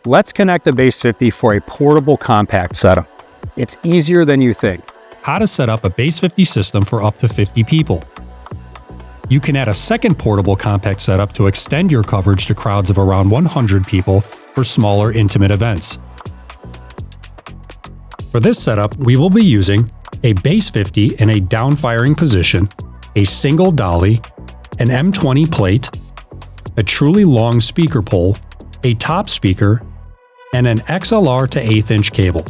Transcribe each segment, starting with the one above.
Let's connect the Bass 50 for a portable compact setup. It's easier than you think. How to set up a Bass 50 system for up to 50 people. You can add a second portable compact setup to extend your coverage to crowds of around 100 people for smaller, intimate events. For this setup, we will be using a Bass 50 in a down-firing position, a single dolly, an M20 plate, a Trulli long speaker pole, a top speaker, and an XLR to 1/8 inch cable.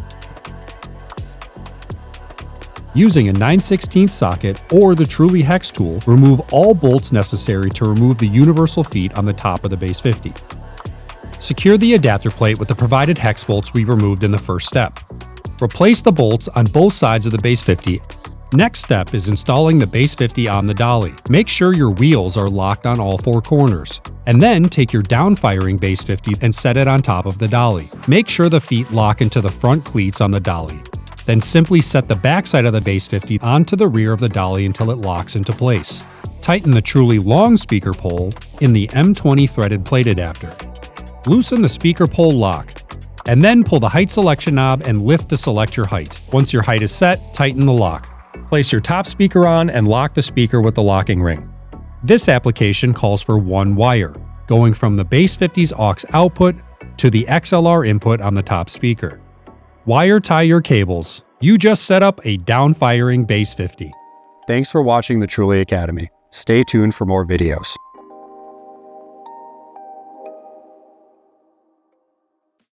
Using a 9/16 socket or the Trulli hex tool, remove all bolts necessary to remove the universal feet on the top of the Bass 50. Secure the adapter plate with the provided hex bolts we removed in the first step. Replace the bolts on both sides of the Bass 50. Next step is installing the Bass 50 on the dolly. Make sure your wheels are locked on all 4 corners. And then take your down-firing Bass 50 and set it on top of the dolly. Make sure the feet lock into the front cleats on the dolly. Then simply set the backside of the Bass 50 onto the rear of the dolly until it locks into place. Tighten the Trulli long speaker pole in the M20 threaded plate adapter. Loosen the speaker pole lock, and then pull the height selection knob and lift to select your height. Once your height is set, tighten the lock. Place your top speaker on and lock the speaker with the locking ring. This application calls for one wire, going from the Bass 50's aux output to the XLR input on the top speaker. Wire tie your cables. You just set up a down-firing Bass 50. Thanks for watching the Trulli Academy. Stay tuned for more videos.